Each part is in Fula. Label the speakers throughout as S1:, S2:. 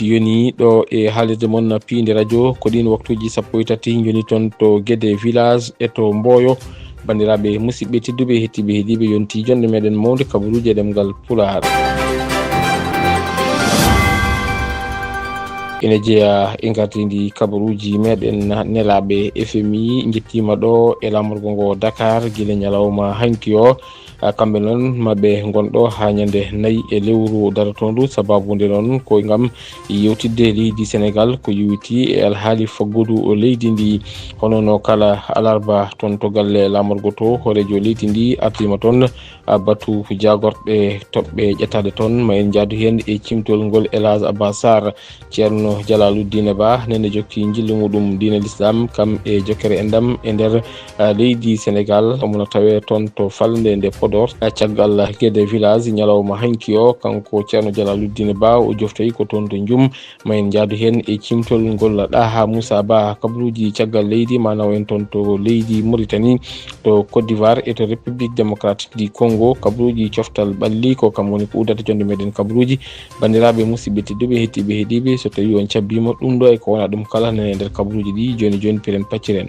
S1: yoni ɗo e haalirde mon piinde radio ko ɗin waktuji 13 joni toon to Guédé village e to Mboyo. Bandiraɓe musidɓe tedduɓe hettiɓe heeɗiɓe yonti jonde meɗen mawde kabaruji e ɗemgal Pulaar. ene jeeya e gardidi kabaruji meɗen nelaɓe FMI jettima ɗo e lamorgo ngo Dakar guila ñalawma hanki o kamɓe noon maɓe gonɗo ha ñande 4 e lewru daratondu sababude noon ko gam yewtidde leydi Sénégal ko yewiti e alhaali faggudu leydi ndi. hono no kala alarba toon to galle lamorgo to hoorejo leydi ndi ardima toon batu jagorɗe toɓɓe ƴettade toon ma en jaadu hen e cimtol ngol Elhadj Abbas Sarr. Ceerno Jalaluddin Ba nene jokki jillu muɗum diine l'islam kam e jokkere endam e nder leydi Sénégal omo tawe toon to falde nde Podor caggal Guédé village ñalawma hanki o kanko Ceerno Jalaluddin Ba o joftoyi ko toon to Njum ma en jaadu hen e cimtol ngol Ɗaha Moussa Ba kabaruji caggal leydi manaw en toon to leydi Mauritanie to Côte d'Ivoire et to République démocratique du Congo kabaruji coftal ɓalli ko kam woni ko udata jonde meɗen kabaruji. Bandiraɓe musidɓe tedduɓe hettiɓe heeɗiɓe so tawi on cabbima ɗum ɗo e ko wona ɗum kala nane nder kabaruji ɗi joni joni piren pacciren.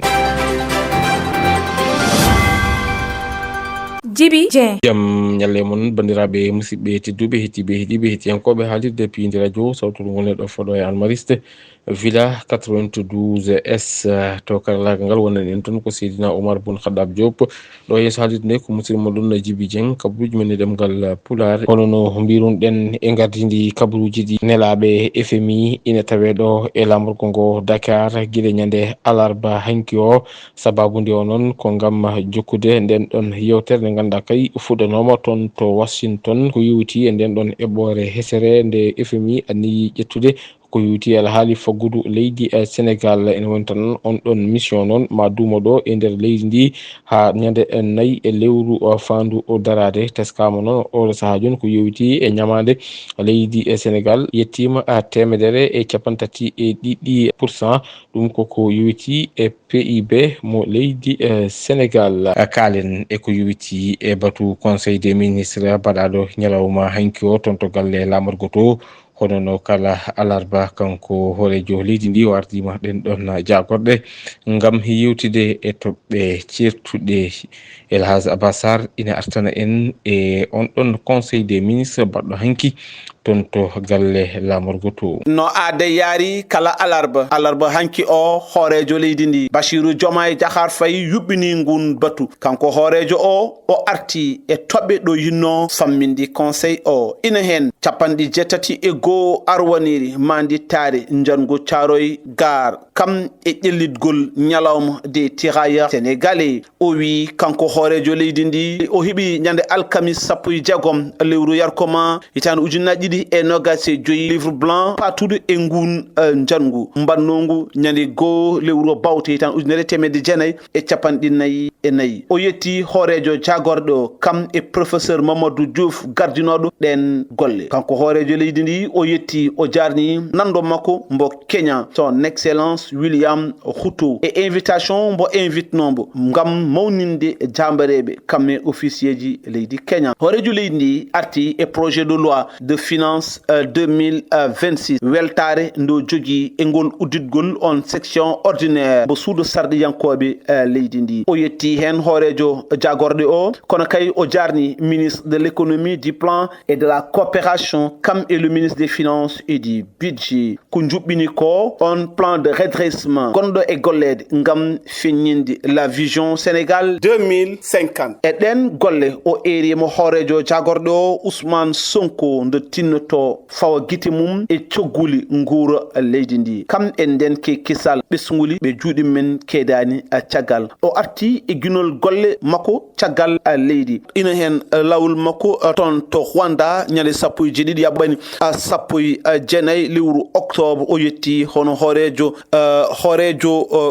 S2: Djiby Dieng
S1: jam ñalle mon bandiraɓe musidɓe tedduɓe hettiɓe heeɗiɓe hettiyankoɓe haalirde piinde radio sawturu ngonen ɗo foɗo e almariste villa 92 S to karallagal ngal wonen en toon ko Seydina Oumar Boun Khaddab Diop ɗo yeeso haalirde nde ko musidɗo moɗon Djiby Dieng kabaruji men e ɗemgal Pulaar. hono no mbirunɗen e gardidi kabaruji ɗi nelaɓe FMI ina tawe ɗo e lamorgo ngo Dakar guila ñande alarba hanki o sababude o noon ko gam jokkude nden ɗon yewtere nde ganduɗa kay fuɗanoma toon to Washington ko yewti e nden ɗon eɓɓore hesere nde FMI anniyi ƴettude ko yewti alhaali faggudu leydi Sénégal. ene woni tan on ɗon mission noon ma duuma ɗo e nder leydi ndi ha ñande 4 e lewru fandu darade teskama noon oɗo saaha joni ko yewti e ñamade leydi Sénégal yettima 130% ɗum koko yewti e PIB mo leydi Sénégal. Kaalen e ko yewti e batu conseil des ministres baɗaɗo ñalawma hanki o toon to galle lamorgo to. hono no kala alarba kanko hoorejo leydi ndi o ardima ɗen ɗon jagorɗe gam yewtide e toɓɓe certuɗe. Elhadj Abbas Sarr ina artana en e on ɗon conseil des ministres baɗɗo hanki toon to galle lamorgo to.
S3: no aade yaari kala alarba hanki o hoorejo leydi ndi Bassirou Diomaye Diakhar Faye yuɓɓini ngun batu kanko hoorejo o arti e toɓɓe ɗo yinno fammindi conseil o. ina hen 80 arwaniri mandittare jango Thiaroye Gare kam e ƴellitgol ñalawma des tirailleurs sénégalais. o wi kanko hoorejo leydi ndi o heeɓi ñande alkamis 16 lewru yarkoma hitande 2025 livre blanc patude e ngun jangu mbannongu ñande 1 lewru bawte hitande 1994. o yetti hoorejo jagorɗo kam e professeur Mamadou Diouf gardinoɗo ɗen golle. kanko hoorejo leydi ndi o yetti o jarni nando makko mbo Kenya son excellence William Ruto e invitation mbo invitnombo ngam mawninde jambareɓe kamme officier ji leydi Kenya. hoorejo leydi ndi arti e projet de loi de finance 2026 weltare ndo jogui e ngol udditgol on section ordinaire mbo suudu sarɗiyankoɓe leydi ndi. o yetti hen hoorejo jagorɗe o kono kay o jarni ministre de l'économie, du plan et de la coopération kam e le ministre des finances et du budget ko juɓɓini ko on plan de redressement gonɗo e gollede ngam feññinde la vision Sénégal 2050. e ɗen golle o erimo hoorejo jagorɗo o Ousmane Sonko ndo tinnoto fawa guite mum e cogguli nguura leydi ndi. kam en nden ke kisal ɓesguli ɓe juuɗe men keedani caggal. o arti e gunol golle makko caggal leydi. ina hen lawol makko toon to Rwanda ñande 17 yaɓɓani 19 lewru octobre o yetti hono hoorejo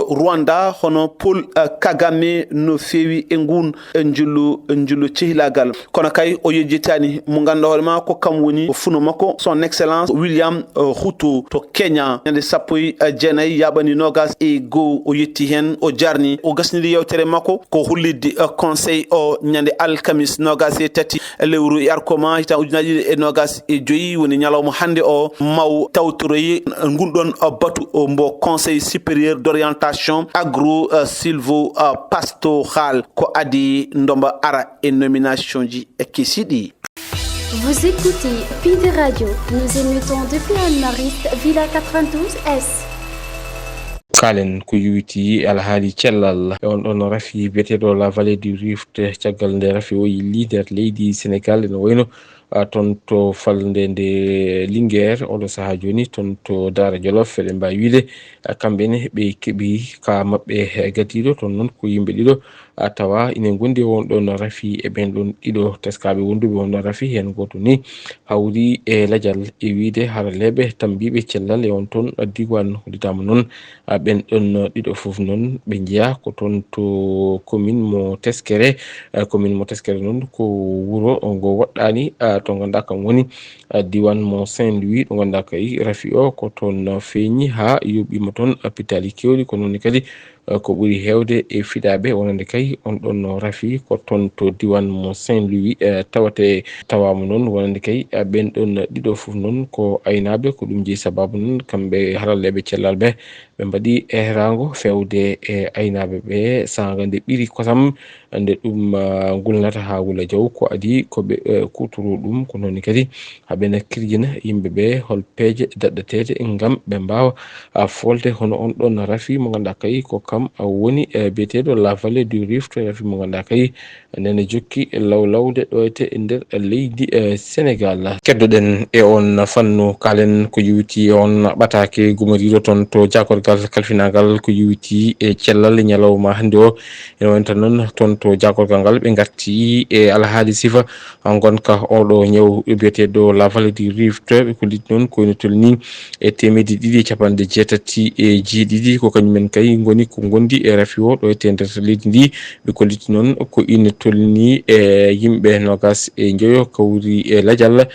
S3: Rwanda hono Paul Kagame no feewi e ngun njullu cehilagal. kono kay o yejjitani mo ganduɗa hoore ma ko kam woni funo makko son excellence William Ruto to Kenya ñande 19 yaɓani 21 o yetti hen o jarni o gasniri yewtere makko ko hullidde conseil nde o ñande alkamis nogas e tati lewru yarkoma hitan ujunaji e nogas e joyi woni ñalawma hande o maw tawtoroyi gunɗon batu mbo conseil supérieur d'orientation agro silvo pastoral ko adi ndomba ara e nomination ji e kesiɗi.
S2: Vous écoutez Pide Radio. Nous émettons depuis Anne-Mariste, Villa 92S.
S1: kalen ko yuwiti alhaali cellal e on ɗon rafi biyeteɗo la vallée du rift caggal nde rafi o yi leader leydi sénégal ene wayno ton to falde nde Linguère oɗo saaha joni ton to Daara Jolof eɗen mbawi wiide kamɓene ɓe keeɓi ka mabɓe gadiɗo ton noon ko yimɓe ɗiɗo tawa ina gondi won ɗon rafi e ɓen ɗon ɗiɗo teskaɓe wonduɓe won ɗon rafi hen goto ni hawri e ladial e wiide haraleɓe tambiɓe cellal e on toon diwan hollitama noon ɓen ɗon ɗiɗo foof noon ɓe jeeya ko toon to commune mo Teskere noon ko wuuro ngo woɗɗani to ganduɗa kam woni diwan mo Saint-Louis ɗo ganduɗa kay rafi o ko toon feeñi ha yoɓima toon hôpital kewɗi ko noon kadi ko ɓuri hewde e fiɗaɓe wonande kay on ɗon rafi ko toon to diwan mo Saint-Louis tawama noon wonande kay ɓen ɗon ɗiɗo foof noon ko aynaɓe ko ɗum jeeyi sababu noon kamɓe haralleɓe cellal ɓe mbaɗi ehrago fewde e aynaɓe ɓe saga nde ɓiri kosam nde ɗum gulnata ha wula jaw ko adi koɓe kutoro ɗum ko noon kadi haɓena kirjina yimɓeɓe hol peeje daɗɗatede ngam ɓe mbawa folde hono on ɗon rafi mo ganduɗa kay ko kam woni biyeteɗo la vallée du rift rafi mo ganduɗa kay nene jokki lawlawde ɗoyte e nder leydi Sénégal. Keddoɗen e on fannu kalen ko yiwiti on ɓatake gumoriɗo toon to jakorgal kalfinagal ko yiwiti e cellal ñalawma hande o ene wonta noon toon to jakorgal ngal ɓe garti e alhaali sifa gonka oɗo ñaw biyeteɗo la vallée du rift ɓe kollit noon koyno tolni e temedde ɗiɗi capanɗe jeetati e jeeɗiɗi ko kañumen kay goni ko gondi e rafi o ɗo ete nder leydi ndi ɓe kolliti noon ko ina tolni e yimɓe nogas e jeeyo kawri e ladial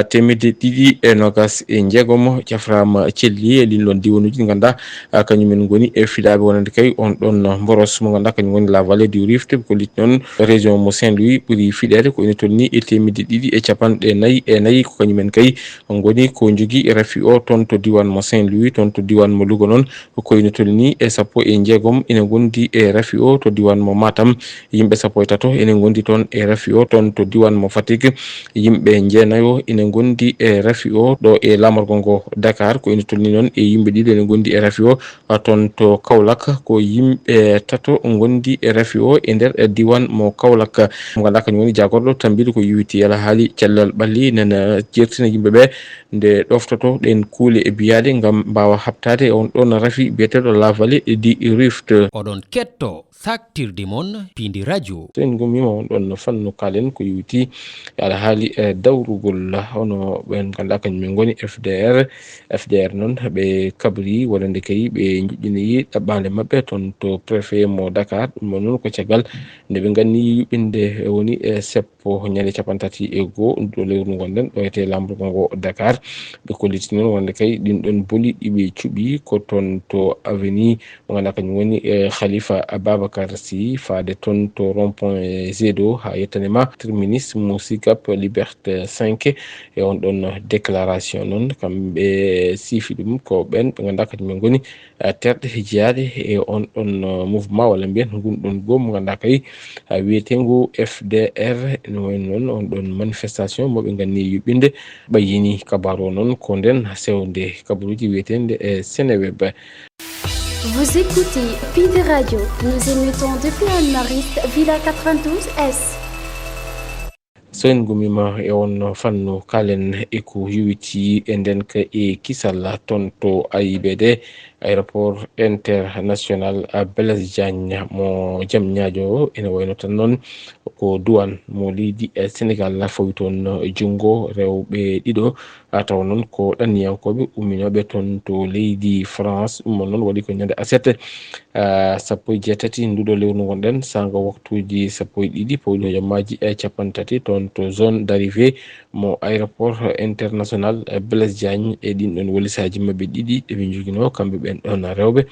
S1: temedde ɗiɗi e nogas e jeegom caframa celli e ɗin ɗon diwanuji ɗi ganduɗa kañumen goni e fiɗaɓe wonande kay on ɗon boros mo ganduɗa kañum woni la vallée du rift ɓe kolliti noon région mo Saint-Louis ɓuuri fiɗede ko ina tolni e temedde ɗiɗi e capanɗe nayyi ko kañumen kay goni ko jogui rafi o toon to diwan mo Saint-Louis toon to diwan mo Louga noon ko ina tolni e sappo e jeegom ina gondi e rafi o to diwan mo Matam yimɓe sappo e tato ina gondi toon e rafi o toon to diwan mo Fatick yimɓe jeenayo ina gondi e rafi o ɗo e lamorgo ngo Dakar ko ina tolni noon e yimɓe ɗiɗo ina gondi e rafi o toon to Kaolack ko yimɓe tato gondi e rafi o e nder diwan mo Kaolack mo ganduɗa kañum woni jagorɗo tambiɗo ko yiwiti ala haali cellal ɓalli nana jertina yimɓeɓe nde ɗoftoto ɗen kuule e biyade ngam mbawa habtade on ɗon rafi biyeteɗo la vallée du rift.
S4: oɗon ketto saktirde mon Pindi Radio.
S1: sen gomima on ɗon fannu kalen ko yiwiti ala haali dawrugol hono ɓen ganduɗa kañumen goni FDR noon ɓe kabri wonande kay ɓe joƴƴinayi ɗaɓɓade mabɓe toon to préfet mo Dakar ɗum noon ko caggal nde ɓe ganni yuɓɓinde woni seppo ñande capantati e goho ɗo lewru gonɗen ɗo ete lamborgo ngo Dakar ɓe kolliti noon wonde kay ɗin ɗon boli ɗiɓe cuuɓi ko toon to avenue mo ganduɗa kañum woni Khalifa Ababacar Sy faade toon to rond point Zedo ha yettanema terminus mo Sicap Liberté 5 e on ɗon déclaration noon kamɓe siifi ɗum ko ɓen ɓe ganduɗa kañumen goni terɗe jeeyaɗe e on ɗon mouvement walla mbiyen gunɗon goho mo ganduɗa kay wiyetengo FDR ene wayno noon on ɗon manifestation moɓe ganni yuɓɓinde ɓayyini kabaru o noon ko nden sewde kabaruji wiyetende e Seneweb.
S2: Vous écoutez Pide Radio. Nous émettons depuis Anne-Mariste, Villa 92S.
S1: so en gumima e on fannu kalen e ko yiwiti e nden ka e kisal toon to AIBD aéroport international Blaise Diagne mo Diamniadio ene wayno tan noon ko douane mo leydi Sénégal fawi toon jungo rewɓe ɗiɗo taw noon ko ɗanniyankoɓe umminoɓe toon to leydi France ɗum noon waɗi ko ñande aset sappo e jeetati nduɗo lewru gonɗen sanga waktuji sappo e ɗiɗi pawɗi hojommaji capantati toon to zone d' arrivé mo aéroport international Blaise Diagne e ɗin ɗon walisaji mabɓe ɗiɗi ɗeɓe jogino kamɓe ɓen ɗon rewɓe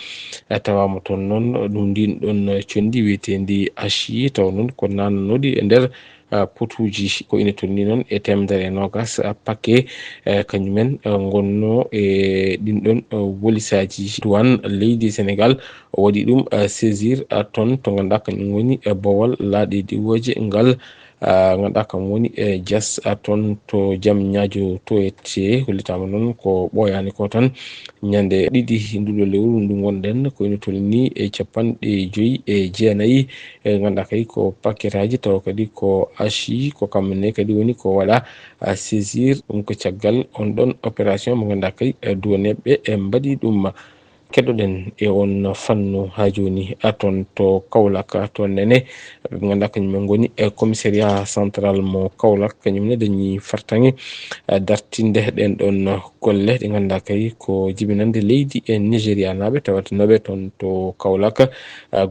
S1: tawama toon noon ɗum ndin ɗon condi wiyetendi ashi taw noon ko nanodi e nder potuji ko ina tolni noon e temedere nogas paquet kañumen gonno e ɗin ɗon walisaji douane leydi Sénégal o waɗi ɗum saisir toon to ganduɗa kañum woni bowal laaɗe diwoje ngal ganduɗa kam woni Dias toon to jaam ñaajo to ete hollitama noon ko ɓoyani ko tan ñande ɗiɗi nduɗo lewru ndu gonɗen ko ina tolni e 59 ganduɗa kadi ko paquet aji taw kadi ko ashi ko kamne kadi woni ko waɗa saisir ɗum ko caggal on ɗon opération mo ganduɗa kadi duwaneɓe mbaɗi ɗum keɗoɗen e on fannu ha joni toon to Kaolack toon nene ɓe ganduɗa kañumen goni e commissariat central mo Kaolack kañumne dañi fartaŋe dartinde ɗen ɗon golle ɗe ganduɗa kay ko jibinande leydi e Nigéria naɓe tawatanoɓe toon to Kaolack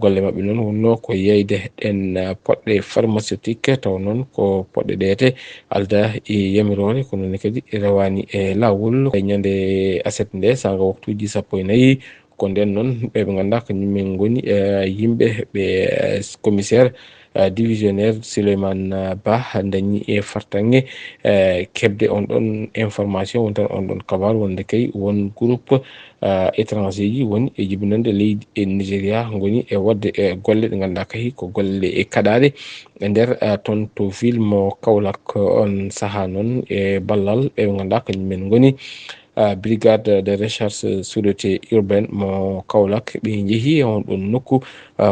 S1: golle mabɓe noon wonno ko yeyde ɗen poɗɗe pharmaceutique taw noon ko poɗɗe ɗeete alda e yamirore ko noon kadi rewani e lawol e ñande aset nde sanga waktuji 14 ko nden noon ɓe ganduɗa kañumen goni yimɓe ɓe commissaire divisionnaire Souleymane Ba dañi e fartaŋe kebde on ɗon information won tan on ɗon kabaru wonde kay won groupe étranger ji woni e jibinande leydi e Nigéria goni e wadde e golle ɗe ganduɗa kay ko golle e kaɗaɗe e nder toon to ville mo Kaolack on saaha noon e ballal ɓe ganduɗa kañumen goni brigade de recherche sûreté urbaine mo Kaolack ɓe jeehi on ɗon nokku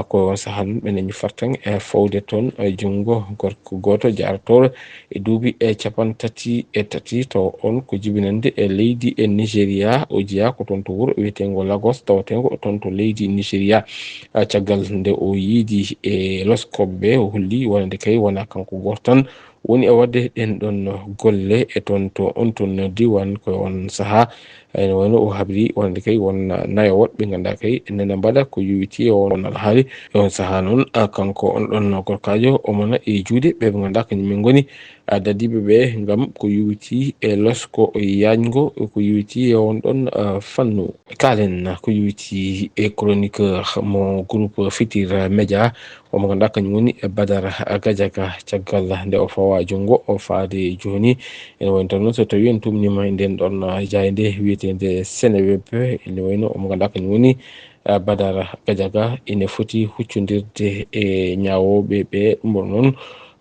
S1: ko sahan ɓe dañi fartaŋe e fawde toon jungo gorko goto jaratoɗo e duuɓi 33 taw on ko jibinande e leydi e Nigéria o jeeya ko toon to wuuro wiyetengo Lagos tawatengo toon to leydi Nigéria caggal nde o yiidi e loskoɓe o holli wonande kay wona kanko goto tan woni e wadde ɗen ɗon golle e toon to on toon diwan ko on saaha ene wayno o habri wonde kay won nayo woɗɓe ganduɗa kay nene mbaɗa ko yowiti on alhaali e on saaha noon kanko on ɗon gorkajo omona e juuɗe ɓe ganduɗa kañumen goni dadiɓe ɓe ngam ko yowiti e losko yañgo ko yowiti e on ɗon fannu kalen ko yowiti e chroniqueur mo groupe Futurs Médias omo ganduɗa kañum woni Badara Gadiaga caggal nde o fawa jungo o faade joni ene wayno tan noon so tawi en tumnima nden ɗon jayde wiyetede Seneweb ene wayno omo ganduɗa kañum woni Badara Gadiaga ene foti huccodirde e ñawoɓe ɓe ɗum noon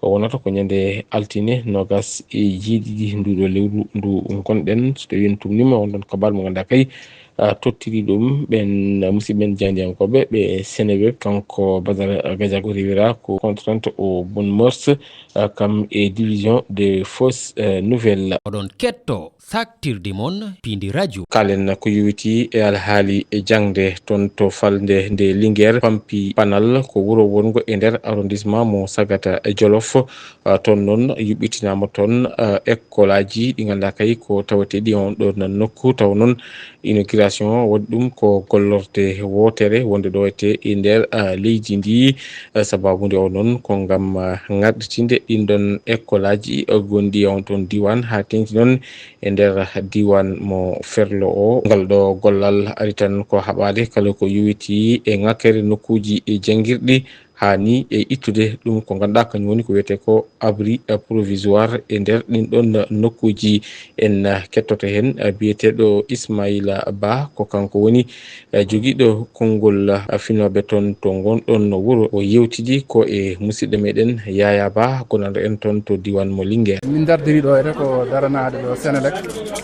S1: wonata ko ñande altine nogas e jiiɗiɗi nduɗo lewru ndu gonɗen so tawi en tumnima on ɗon kabar mo ganduɗa kay tottiri ɗum ɓen musidɓe jandiyankoɓe ɓe Seneweb kanko Badara Gadiaga rewira ko contrainte aux bonnes mœurs kam e division des fausses nouvelles.
S4: oɗon ketto saktirde mon Pindi Radio.
S1: Kalen ko yowiti e alhaali e jangde toon to falde nde Linguére pampi panal ko wuro wongo e nder arrondissement mo Sagata Jolof toon noon yuɓɓitinama toon école aji ɗi ganduɗa kay ko tawateɗi on ɗon nokku taw noon inauguration waɗi ɗum ko gollorde wotere wonde ɗo ete e nder leydi ndi sababude o noon ko ngam ŋarɗitinde ɗin ɗon école aji gondi on toon diwan ha tengti noon e nder diwan mo Ferlo o ngal ɗo gollal ari tan ko haɓade kala ko yowiti e ŋakkere nokkuji e jangguirɗi hani e ittude ɗum ko ganduɗa kañum woni ko wiyete ko abri provisoire e nder ɗin ɗon nokkuji en kettoto hen biyeteɗo Ismaïla Ba ko kanko woni joguiɗo konngol finoɓe toon to gonɗon wuuro o yewtidi ko e musidɗo meɗen Yaya Ba gonanɗo en toon to diwan mo Linguére.
S5: min dardiri ɗo ete ko daranade ɗo Sénélec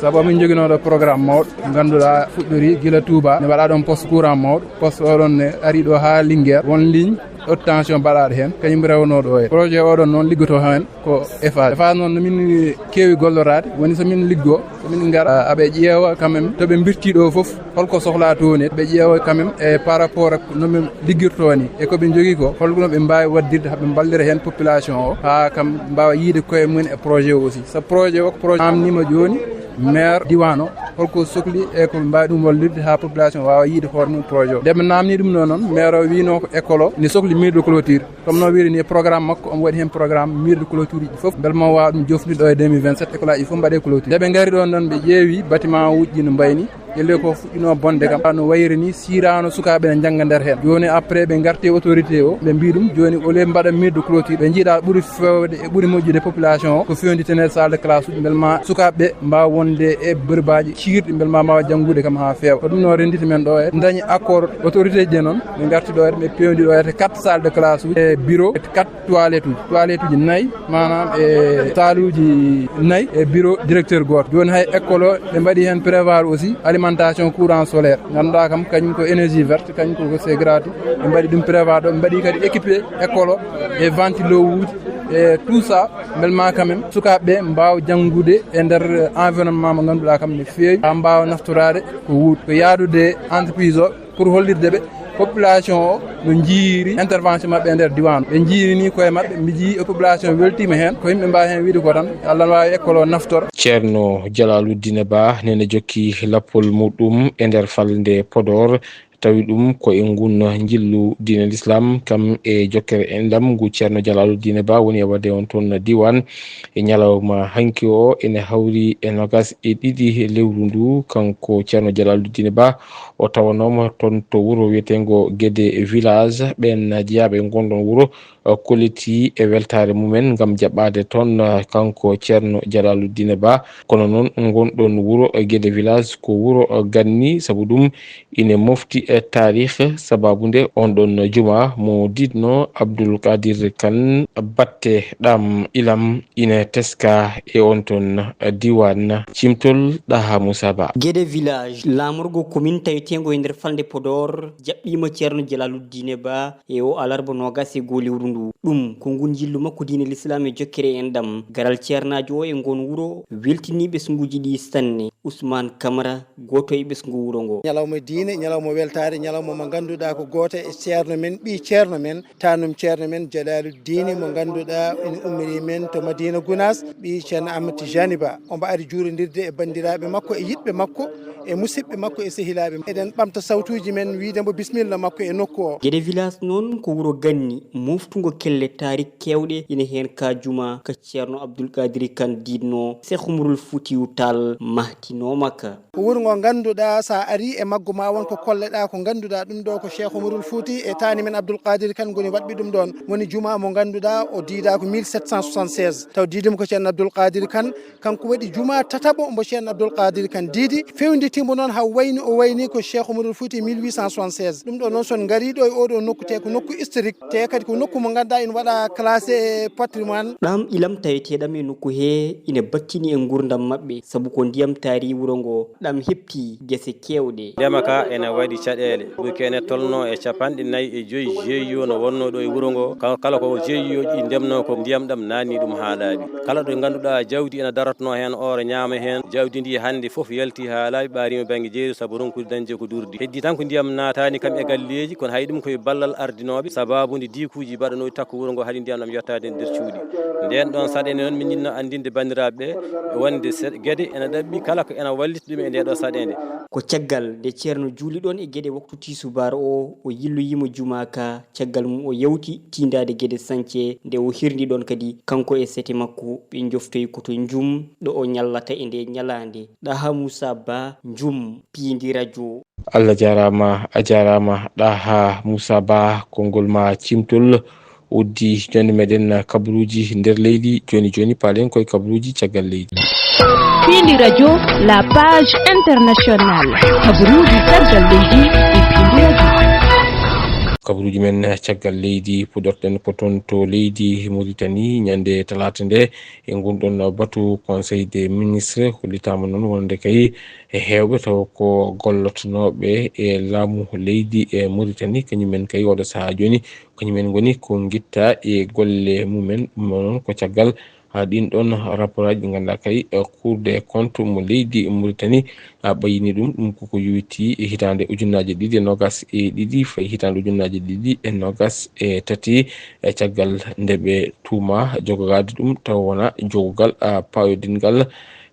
S5: saabu min joguinoɗo programme mawɗo ganduɗa fuɗɗori guila Touba ne waɗa ɗon poste courant mawɗo poste oɗon ne ari ɗo ha Linguére won ligne haute tension mbaɗaɗo hen kañum rewno ɗo e projet oɗon noon liggoto hen ko EFA noon nomin kewi gollorade woni somin liggo somin gara aɓe ƴeewa quand même to ɓe birti ɗo foof holko sohla toon ɓe ƴeewa quand même e par rapport ak nomin liggirto ni e koɓe jogui ko holno ɓe mbawi waddirde haaɓe ballira hen population o ha kam mbawa yiide koye mumen e projet o aussi so projet o ko projet amnima joni maire diwano holko sohli e ko mbawi ɗum wallirde ha population wawa yiide hoore mum projet o ndeɓe namni ɗum noon maire o wino ko école o ne sohli mur de clôture comme no wiiri ni programme makko omo waɗi hen programme mur de clôture ji foof beele mo wawa ɗum jofnide ɗo e 2027 école aji foof mbaɗe clôture ndeɓe gari ɗon noon ɓe ƴeewi bâtiment uji no mbayni elle ko fuɗɗino bonde kam no wayri ni sirano sukaɓe ne jangga nder hen joni après ɓe garti autorité o ɓe mbi ɗum joni au lieu mbaɗa mur de clôture ɓe jiiɗa ɓuuri fewde e ɓuuri moƴƴude population o ko fewnditene salle de classe uji beele ma sukaɓeɓe mbawa wonde e bërbaji cirɗi beele ma mbawa janggude kam ha feewa ko ɗum no rendita men ɗo e dañi accord autorité ji noon ɓe garti ɗo ɓe pewndi ɗo ete 4 salle de classe uji e bureau e 4 toilette uji 4 manam e salle uji 4 e bureau directeur goto joni hay école o ɓe mbaɗi hen prévoir aussi alimentation courant solaire ganduɗa kam kañum ko énergie verte kañum ko c'est gratuit ɓe mbaɗi ɗum prévoir ɗo ɓe mbaɗi kadi équipé école o e ventilo uji e tout ça belma quand même sukaɓeɓe mbawa janggude e nder environnement mo ganduɗa kam ne feewi ha mbawa naftorade ko wuuɗi ko yaadude entreprise o pour hollirde ɓe population o no jiiri intervention mabɓe e nder diwan ɓe jiiri ni koye mabɓe mi jii population weltima hen ko yimɓe mbawi hen wiide ko tan Allah ne wawi école o naftora.
S1: Ceerno Jalaluddine Ba nene jokki lappol muɗum e nder falde Podor tawi ɗum ko e ngun jillu diine l'islam kam e jokkere endam ngu Ceerno Jalaluddine Ba woni e wadde on toon diwan e ñalawma hanki o ene hawri e nogas e ɗiɗi lewru ndu kanko Ceerno Jalaluddine Ba o tawanoma toon to wuro wiyetengo Guédé village ɓen jeeyaɓe gonɗon wuro kolliti e weltare mumen gam jaɓɓade toon kanko Ceerno Jalaluddine Ba kono noon gonɗon wuro Guédé village ko wuro ganni saabu ɗum ine mofti e tarikh sababude on ɗon juma mo didno Abdoul Kadir Kane batte ɗam ilam ine teska e on ton diwan cimtol ɗaha Moussa Ba.
S6: Guédé village lamorgo commune tawitengo e nder falde Podor jaɓɓima Ceerno Jalaluddine Ba e o alarba nogas e goo lewru ndu ɗum ko ngun jillu makko diine l'islam e jokkere en ɗam garal ceernajo o e gon wuro weltini ɓesguji ɗi sanne Ousmane Camara goto e ɓesgu wuro ngo.
S7: ñalawma diine ñalawma weltare ñalawma mo ganduɗa ko goto e ceerno men ɓi ceerno men tanum ceerno men Jalaluddine mo ganduɗa ene ummini men to Madina Gounas ɓi ceerno Ahmad Tijani Ba omo ari jurodirde e bandiraɓe makko e yiɗɓe makko e musidɓe makko e sehilaɓe eɗen ɓamta sawtuji men wiidemo bisimilla makko e nokku o.
S6: Guédé village noon ko wuro ganni moftugo kelle tarik kewɗe ina hen ka juma ka Ceerno Abdoul Kadir Kane didno Cheikh Oumarul Foutiyou Tall mahtinomaka
S7: ko wuro ngo ganduɗa sa ari e maggo ma won ko kolleɗa ko ganduɗa ɗum ɗo ko Cheikh Oumarul Fouti e tani men Abdoul Kadir Kane goni waɗɓi ɗum ɗon woni juma mo ganduɗa o diida ko 1776 taw diidimo ko Ceerno Abdoul Kadir Kane kanko waɗi juma tataɓo mbo Ceerno Abdoul Kadir Kane diidi fewnditimo noon ha wayni o wayni ko Cheikh Oumarul Fouti 1876 ɗum ɗo noon son gari ɗo e oɗo nokku te ko nokku historique te kadi ko nokku mo ganduɗa ina waɗa classé patrimoine
S6: ɗam ilam taweteɗam e nokku he ina battini e gurdam mabɓe saabu ko ndiyam taari wuro ngo ɗam hepti guese kewɗe
S8: ndema ka ene waɗi caɗele ɓuki ene tolno e 45 GIE no wonno ɗo e wuro ngo kala ko GIE ɗi ndemno ko ndiyam ɗam nanni ɗum ha laaɓi kala ɗo ganduɗa jawdi ene daratno hen oro ñaama hen jawdi ndi hande foof yalti ha laaɓi ɓarima banggue jeeri saabu ronkude dañde ko durdi heddi tan ko ndiyam natani kam e galleji kono hay ɗum koye ballal ardinoɓe sababude dikuji mbaɗanoɗi takko wuro ngo haɗi ndiyam ɗam yettade e nder cuuɗi nden ɗon saɗede noon min jinno andinde bandiraɓeɓe wonde gueɗe ene ɗaɓɓi kala ko ene wallita ɗum e nde ɗo saɗede
S6: ko caggal nde ceerno juuli ɗon e gueɗe waktu tisubara o yilloyimo jumaka caggal mum o yawti tindade gueɗe sance nde o hirdi ɗon kadi kanko e sete makko ɓe joftoyi koto jum ɗo o ñallata e nde ñalade ɗaha Moussa Ba jum Pindi radio.
S1: Allah jarama a jarama ɗaha Moussa Ba konngol ma cimtol uddi joni meɗen kabaruji nder leydi joni palen koye kabaruji caggal leydi.
S9: Pindi radio la page internationale kabaruji caggal leydi e Pindi radio.
S1: kabaruji men caggal leydi pudorten ko toon to leydi Mauritanie ñande talata nde e gonɗon batu conseil des ministres hollitama noon wonde kay e hewɓe taw ko gollotonoɓe e laamu leydi e Mauritanie kañumen kay oɗo saaha joni kañumen goni ko guitta e golle mumen ɗum noon ko caggal ɗin ɗon rapport aji ɗi ganduɗa kay cour des comptes mo leydi Mauritanie ɓayini ɗum koko yuwiti e hitande ujunnaje 2022 fayi hitande ujunnaje 2023 e caggal nde ɓe tuuma jogorade ɗum taw wona jogogal payodingal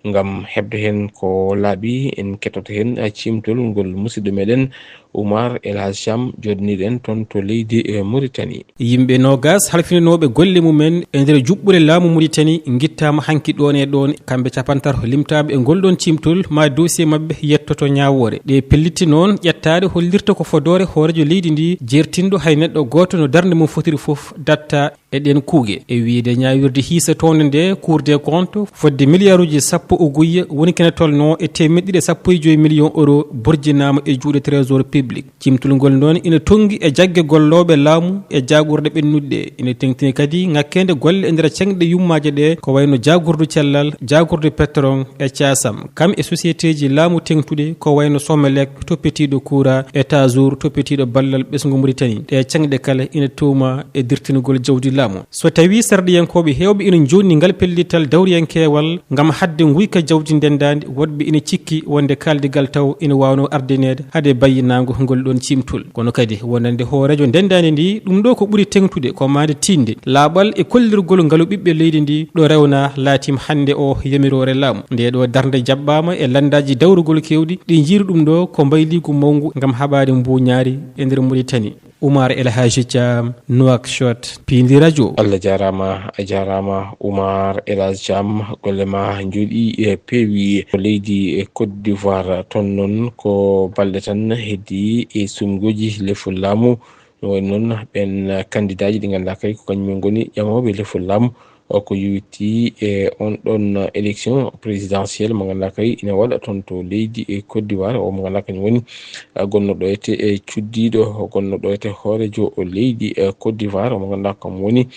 S1: ngam hebde hen ko laaɓi. En kettoto hen cimtol ngol musidɗo meɗen Oumar El Hadj Thiam joɗaniɗen toon to leydi Mauritanie.
S4: yimɓe nogas halfinanoɓe golle mumen e nder juɓɓure laamu Mauritanie gittama hanki ɗon e ɗon kamɓe capantato limtaɓe e ngolɗon cimtol ma dossier mabɓe yettoto ñawore ɗe pelliti noon ƴettade hollirta ko fodore hoorejo leydi ndi jertinɗo hay neɗɗo goto no darde mum fotiri foof datta e ɗen kuugue e wiide ñawirde hiisa tonde nde cour des comptes fodde milliard uji 10 woni kene tolno e temedɗiɗi 15 millions euro borjinama e juuɗe trésor public. cimtol ngol noon ina tongi e jagge golloɓe laamu e jagurde ɓennuɗɗe ina tengtini kadi ngakkede golle e nder cengɗe yummaje ɗe ko wayno jagurdu cellal jagurdu pétron e thiasam kam e société ji laamu tengtuɗe ko wayno Somelec toppitiɗo courant e Tazour toppitiɗo ballal ɓesgu Mauritanie ɗe cengɗe kala ina tuma e dirtinugol jawdi laamu. so tawi sarɗiyankoɓe hewɓe ina jonni ngal pellital dawriyankewal gam hadde guyka jawdi ndendadi woɗɓe ina cikki wonde kaldigal taw ina wawno ardenede haade bayyinago ngol ɗon cimtol. kono kadi wonande hoorejo ndendadi ndi ɗum ɗo ko ɓuuri tengtude ko made tinde laaɓal e kollirgol ngaalu ɓiɓɓe leydi ndi ɗo rewna laatim hande o yamirore laamu nde ɗo darde jaɓɓama e landaji dawrugol kewɗi ɗi jiiri ɗum ɗo ko mbayligu mawgu gam haɓade mbuñaari e nder Mauritanie. Oumar El Hadj Thiam Nouakchott Pindi Radio.
S1: Allah jarama a jarama Oumar El Hadj Thiam golle ma jooɗi e peewi leydi Côte d'Ivoire toon noon ko balɗe tan heddi e sumgoji lefol laamu no woni noon ɓen candidat ji ɗi ganduɗa kay ko kañumen goni ƴamoɓe lefol laamu ko yowiti e on ɗon élection présidentielle mo ganduɗa kay ina waɗa toon to leydi e Côte d'Ivoire o mo ganduɗa kañum woni gonnoɗo ete e cuddiɗo gonnoɗo ete hoorejo leydi Côte d'Ivoire mo ganduɗa kam woni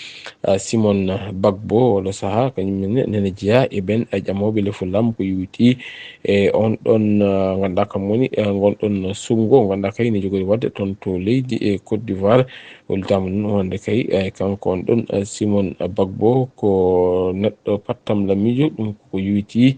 S1: Simon Bagbo oɗo saaha kañumen nene jeeya e ɓen ƴamoɓe lefol laamu ko yowiti e on ɗon ganduɗa kam woni gonɗon sumgo ganduɗa kay ne jogori wadde toon to leydi e Côte d'Ivoire hollitama noon wonde kay kanko on ɗon Simon Bagbo ko neɗɗo pattam lamijo ɗum ko yowiti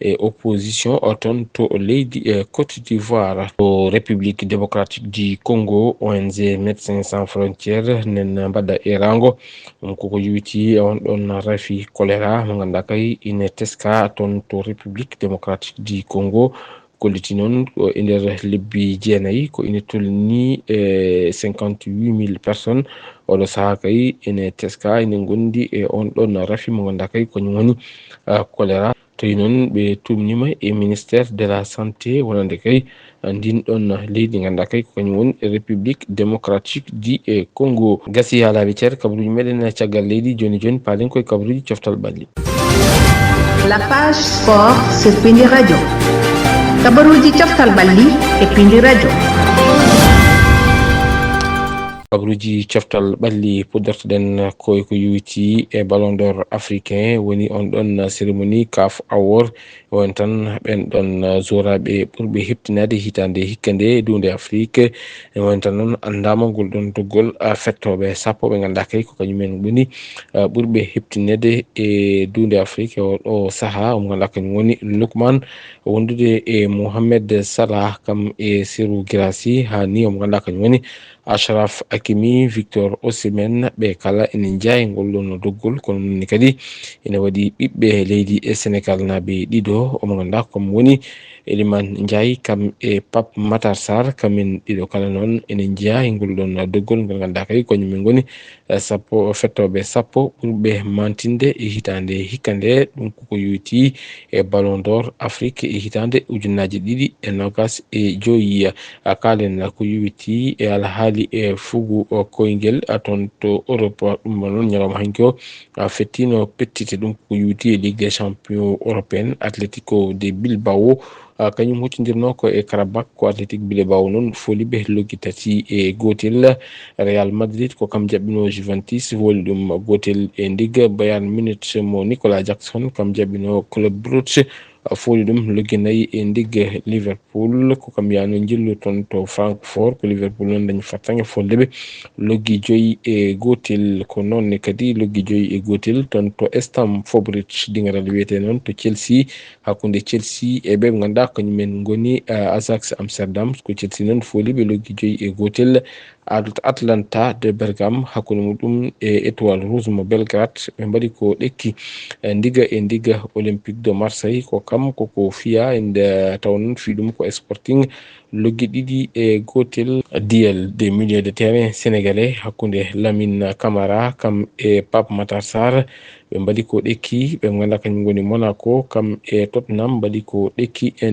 S1: e opposition toon to leydi e Côte d'Ivoire. to République démocratique du Congo ONG Médecins sans frontières nen mbaɗa erango ɗum koko yowiti on ɗon rafi choléra mo ganduɗa kay ina teska toon to République démocratique du Congo kolliti noon ko e nder lebbi jeenayi ko ina tolni 58,000 personnes oɗo saaha kay ene teska ene gondi e on ɗon rafi mo ganduɗa kay kañum woni choléra. toyi noon ɓe tumnima e ministère de la santé wonande kay ndin ɗon leydi ganduɗa kay ko kañum woni République démocratique du Congo. gasi ha laaɓi ceer kabaruji meɗen caggal leydi joni joni palen koye kabaruji coftal ɓalli.
S9: La page sport sur Pindi Radio. Kabaruji coftal ɓalli e Pindi Radio.
S1: kabaruji coftal ɓalli puddartoɗen koye ko yowiti e ballon d'or africain woni on ɗon cérémonie CAF Award woni tan ɓen ɗon zoraɓe ɓurɓe heptinade hitande hikka nde dunde Afrique woni tan noon andama ngol ɗon doggol fettoɓe sappo ɓe ganduɗa kay ko kañumen woni ɓurɓe heptinede e dunde Afrique o ɗo saaha omo ganduɗa kañum woni Lookman wondude e Mohamed Salah kam e Serhou Guirassy ha ni omo ganduɗa kañum woni Achraf Hakimi Victor Osimhen ɓe kala ene jeeya ngol ɗon doggol kono ni kadi ene waɗi ɓiɓɓe leydi e Sénégal naɓe ɗiɗo omo ganduɗa komo woni Elimane Ndiaye kam e Pape Matar Sarr kamin ɗiɗo kala noon ene jeeya e ngol ɗon doggol ngol ganduɗa kay kañumen goni sappo fettoɓe sappo ɓurɓe mantinde e hitande hikka nde ɗum koko yowiti e ballon d'or Afrique e hitande 2025 kalen ko yowiti e alhaali e fugu koyngel toon to Europe ɗum noon ñalawma hanki o fettino pettite ɗum ko yowiti e Ligue des champions européenne Atlético de Bilbao kañum hoccodirno ko e Karabakh ko Athletic Bilbao noon foliɓe loggi 3-1 Real Madrid ko kam jaɓɓino Juventus woli ɗum 1 e ndigga Bayern Munich mo Nicolas Jackson kam jaɓɓino Club Brugge fooli ɗum loggi 4 e ndigga Liverpool ko kam yano jillu toon to Francfort ko Liverpool noon dañi fattange foldeɓe loggi 5-1 ko noonne kadi loggi 5-1 toon to Stamford Bridge dingaral wiyete noon to Chelsea hakkunde Chelsea e ɓe ganduɗa kañumen goni Ajax Amsterdam ko Chelsea noon fooliɓe loggi 5-1 Atlanta de Bergame hakkunde muɗum e Étoile Rouge mo Belgrade ɓe mbaɗi ko ɗekki ndiga Olympique de Marseille ko kam koko fiya taw noon fi ɗum ko Sporting loggi ɗiɗi e gotel. DL des milieux de terrain sénégalais hakkunde Lamine Camara kam e Pape Matar Sarr ɓe mbaɗi ko ɗekki ɓe ganduɗa kañum goni Monaco kam e Tottenham mbaɗi ko ɗekki e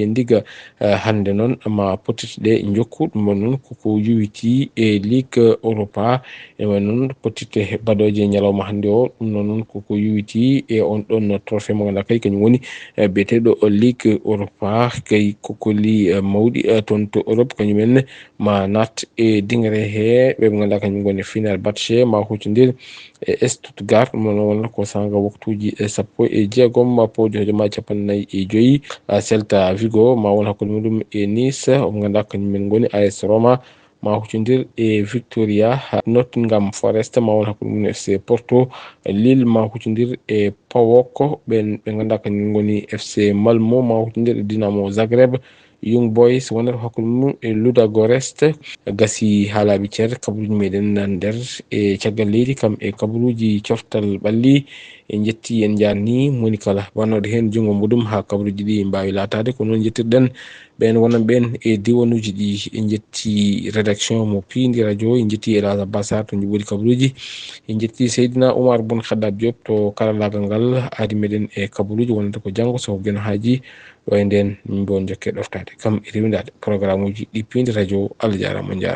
S1: ndiga hande noon ma potiti ɗe jokku ɗum noon koko yuwiti e Ligue Europa e noon potite baɗoje ñalawma hande o ɗum noon koko yuwiti e on ɗon trophée mo ganduɗa kay kañum woni biyeteɗo Ligue Europa kay kokoli mawɗi toon to Europe kañumen ma nat e dingre he ɓe ganduɗa kañum goni final batche ma huccodir e Stuttgart wona ko sanga waktuji 16 pojoje ma 45 Celta Vigo ma won hakkude muɗum e Nice o ganduɗa kañumen goni AS Roma ma huccodir e Victoria. Nottingham Forest ma won hakkude muɗum FC Porto. Lille ma huccodir e PAOK ɓe ganduɗa kañum goni FC Malmo ma huccodir e Dinamo Zagreb. Young Boys wonata hakkude mum e Ludogorets gasi haalaɓe ceer kabaruji meɗen nder e caggal leydi kam e kabaruji coftal ɓalli en jetti en jarni moni kala wannoɗo hen jungo muɗum ha kabaruji ɗi mbawi latade ko noon jettirɗen ɓen wonan ɓen e diwanuji ɗi. en jetti rédaction mo Pindi radio en jetti Elhadj Bassar to jiɓori kabaruji en jetti Seydina Oumar Boun Khaddab Diop to karallagal ngal aadi meɗen e kabaruji wonata ko janggo so gen haji ɗo e nden min bon jokke ɗoftade kam e rewidade programme uji ɗi Pindi radio Allah jarama on jarama.